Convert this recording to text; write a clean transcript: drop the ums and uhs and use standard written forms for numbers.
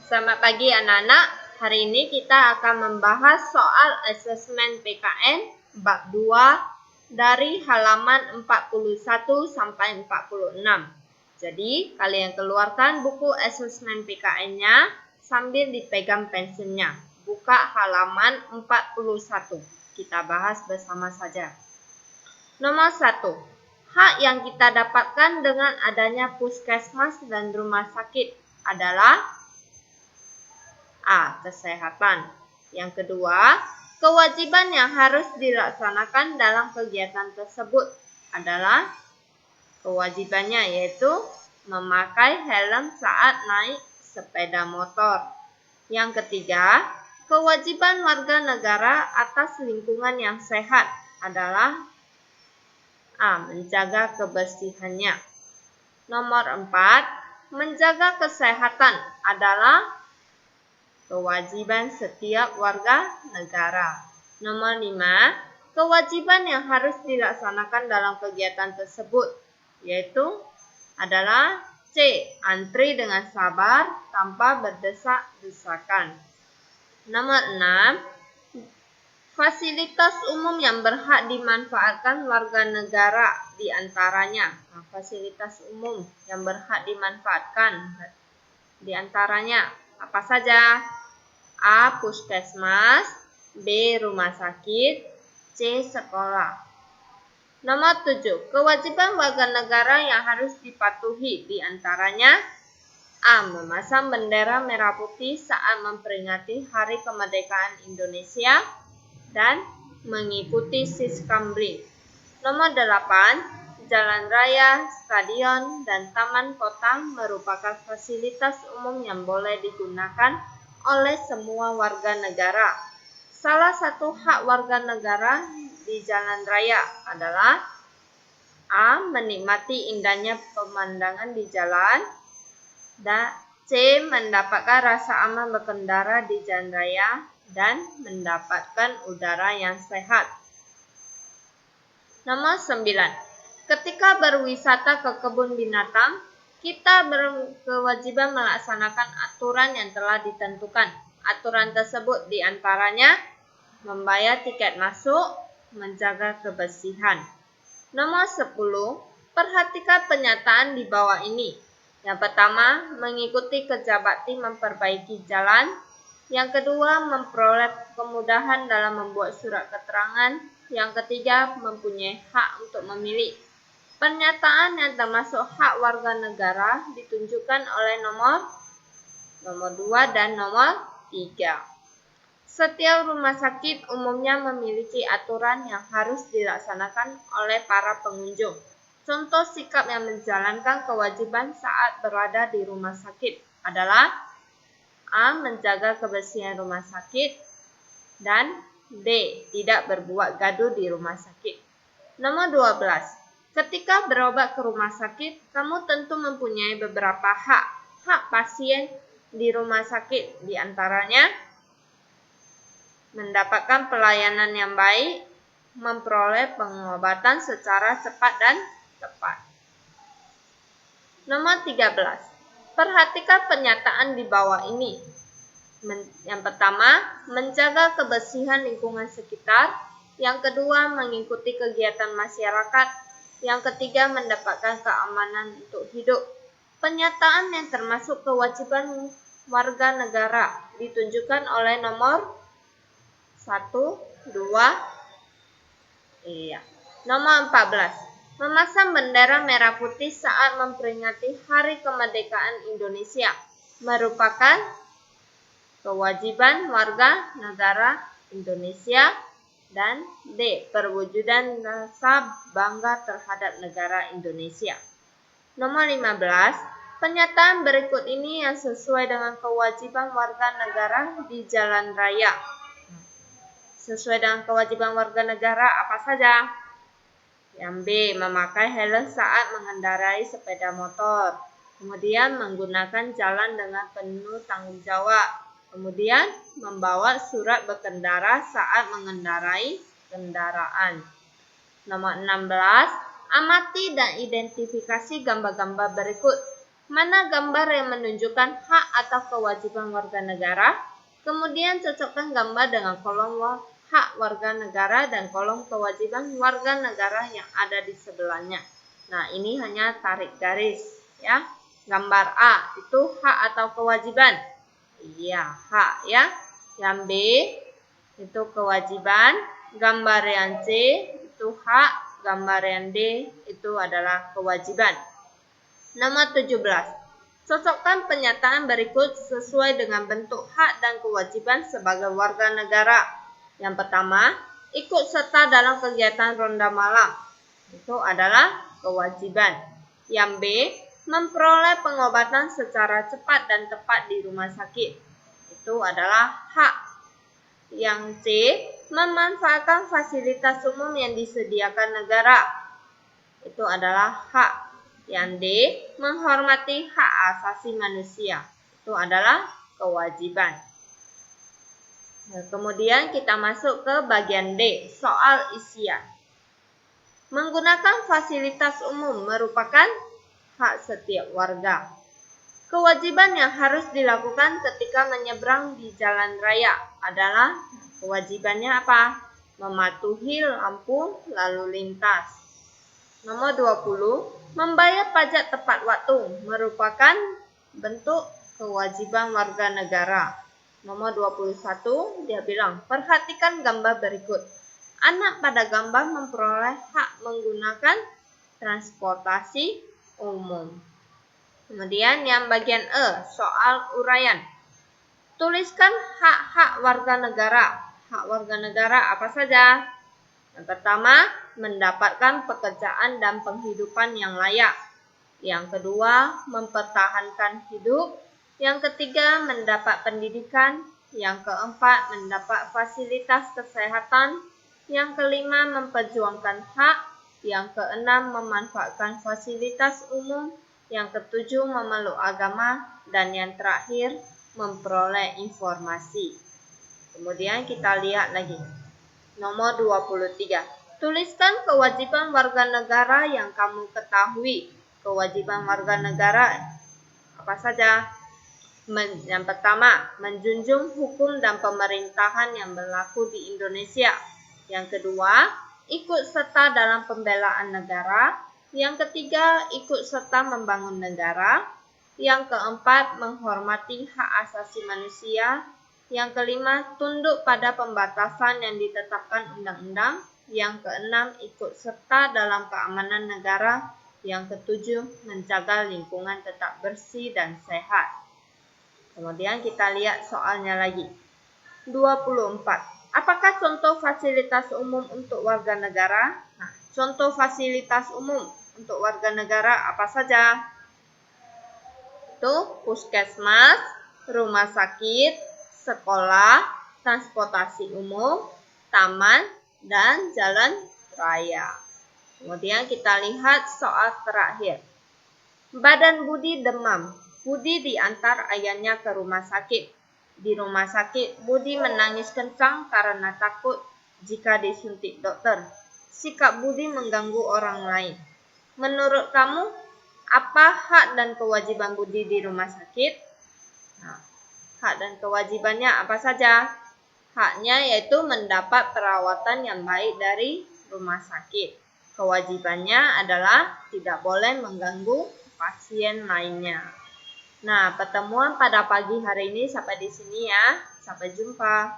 Selamat pagi anak-anak. Hari ini kita akan membahas soal asesmen PKN bab 2 dari halaman 41 sampai 46. Jadi, kalian keluarkan buku asesmen PKN-nya sambil dipegang pensilnya. Buka halaman 41. Kita bahas bersama saja. Nomor 1. Hak yang kita dapatkan dengan adanya puskesmas dan rumah sakit adalah A. Kesehatan. Yang kedua, kewajiban yang harus dilaksanakan dalam kegiatan tersebut adalah kewajibannya yaitu memakai helm saat naik sepeda motor. Yang ketiga, kewajiban warga negara atas lingkungan yang sehat adalah A. Menjaga kebersihannya. Nomor 4, menjaga kesehatan adalah kewajiban setiap warga negara. Nomor 5, kewajiban yang harus dilaksanakan dalam kegiatan tersebut yaitu adalah C. Antri dengan sabar tanpa berdesak-desakan. Nomor 6, fasilitas umum yang berhak dimanfaatkan warga negara di antaranya. Fasilitas umum yang berhak dimanfaatkan di antaranya apa saja? A. Puskesmas, B. Rumah sakit, C. Sekolah. Nomor 7. Kewajiban warga negara yang harus dipatuhi di antaranya A. Memasang bendera merah putih saat memperingati Hari Kemerdekaan Indonesia dan mengikuti Siskamling. Nomor 8. Jalan raya, stadion, dan taman kota merupakan fasilitas umum yang boleh digunakan oleh semua warga negara. Salah satu hak warga negara di jalan raya adalah A. Menikmati indahnya pemandangan di jalan, dan C. Mendapatkan rasa aman berkendara di jalan raya dan mendapatkan udara yang sehat. Nomor 9. Ketika berwisata ke kebun binatang, kita berkewajiban melaksanakan aturan yang telah ditentukan. Aturan tersebut diantaranya membayar tiket masuk, menjaga kebersihan. Nomor 10. Perhatikan pernyataan di bawah ini. Yang pertama, mengikuti kerja bakti memperbaiki jalan. Yang kedua, memperoleh kemudahan dalam membuat surat keterangan. Yang ketiga, mempunyai hak untuk memilih. Pernyataan yang termasuk hak warga negara ditunjukkan oleh nomor 2 dan nomor 3. Setiap rumah sakit umumnya memiliki aturan yang harus dilaksanakan oleh para pengunjung. Contoh sikap yang menjalankan kewajiban saat berada di rumah sakit adalah A. Menjaga kebersihan rumah sakit, dan D. Tidak berbuat gaduh di rumah sakit. Nomor 12. Ketika berobat ke rumah sakit, kamu tentu mempunyai beberapa hak. Hak pasien di rumah sakit di antaranya mendapatkan pelayanan yang baik, memperoleh pengobatan secara cepat dan tepat. Nomor 13. Perhatikan pernyataan di bawah ini. Yang pertama, menjaga kebersihan lingkungan sekitar. Yang kedua, mengikuti kegiatan masyarakat. Yang ketiga, mendapatkan keamanan untuk hidup. Pernyataan yang termasuk kewajiban warga negara ditunjukkan oleh nomor 1, 2, nomor 14. Memasang bendera merah putih saat memperingati Hari Kemerdekaan Indonesia merupakan kewajiban warga negara Indonesia. Dan D. Perwujudan rasa bangga terhadap negara Indonesia. Nomor 15. Pernyataan berikut ini yang sesuai dengan kewajiban warga negara di jalan raya. Sesuai dengan kewajiban warga negara apa saja? Yang B. Memakai helm saat mengendarai sepeda motor. Kemudian menggunakan jalan dengan penuh tanggung jawab. Kemudian membawa surat berkendara saat mengendarai kendaraan. Nomor 16. Amati dan identifikasi gambar-gambar berikut. Mana gambar yang menunjukkan hak atau kewajiban warga negara? Kemudian cocokkan gambar dengan kolom hak warga negara dan kolom kewajiban warga negara yang ada di sebelahnya. Nah, ini hanya tarik garis ya. Gambar A itu hak atau kewajiban. Iya, hak ya. Yang B itu kewajiban. Gambar yang C itu hak. Gambar yang D itu adalah kewajiban. Nomor 17. Cocokkan pernyataan berikut sesuai dengan bentuk hak dan kewajiban sebagai warga negara. Yang pertama, ikut serta dalam kegiatan ronda malam. Itu adalah kewajiban. Yang B, memperoleh pengobatan secara cepat dan tepat di rumah sakit. Itu adalah hak. Yang C, memanfaatkan fasilitas umum yang disediakan negara. Itu adalah hak. Yang D, menghormati hak asasi manusia. Itu adalah kewajiban. Nah, kemudian kita masuk ke bagian D, soal isian. Menggunakan fasilitas umum merupakan hak setiap warga. Kewajiban yang harus dilakukan ketika menyeberang di jalan raya adalah kewajibannya apa? Mematuhi lampu lalu lintas. Nomor 20, membayar pajak tepat waktu merupakan bentuk kewajiban warga negara. Nomor 21, dia bilang, perhatikan gambar berikut. Anak pada gambar memperoleh hak menggunakan transportasi umum. Kemudian yang bagian E, soal uraian. Tuliskan hak-hak warga negara. Hak warga negara apa saja? Yang pertama, mendapatkan pekerjaan dan penghidupan yang layak. Yang kedua, mempertahankan hidup. Yang ketiga, mendapat pendidikan. Yang keempat, mendapat fasilitas kesehatan. Yang kelima, memperjuangkan hak. Yang keenam, memanfaatkan fasilitas umum. Yang ketujuh, memeluk agama. Dan yang terakhir, memperoleh informasi. Kemudian kita lihat lagi. Nomor 23. Tuliskan kewajiban warga negara yang kamu ketahui. Kewajiban warga negara apa saja? Yang pertama, menjunjung hukum dan pemerintahan yang berlaku di Indonesia. Yang kedua, ikut serta dalam pembelaan negara. Yang ketiga, ikut serta membangun negara. Yang keempat, menghormati hak asasi manusia. Yang kelima, tunduk pada pembatasan yang ditetapkan undang-undang. Yang keenam, ikut serta dalam keamanan negara. Yang ketujuh, menjaga lingkungan tetap bersih dan sehat. Kemudian kita lihat soalnya lagi. 24. Apakah contoh fasilitas umum untuk warga negara? Nah, contoh fasilitas umum untuk warga negara apa saja? Itu puskesmas, rumah sakit, sekolah, transportasi umum, taman, dan jalan raya. Kemudian kita lihat soal terakhir. Badan Budi demam. Budi diantar ayahnya ke rumah sakit. Di rumah sakit, Budi menangis kencang karena takut jika disuntik dokter. Sikap Budi mengganggu orang lain. Menurut kamu, apa hak dan kewajiban Budi di rumah sakit? Nah, hak dan kewajibannya apa saja? Haknya yaitu mendapat perawatan yang baik dari rumah sakit. Kewajibannya adalah tidak boleh mengganggu pasien lainnya. Nah, pertemuan pada pagi hari ini sampai di sini ya. Sampai jumpa.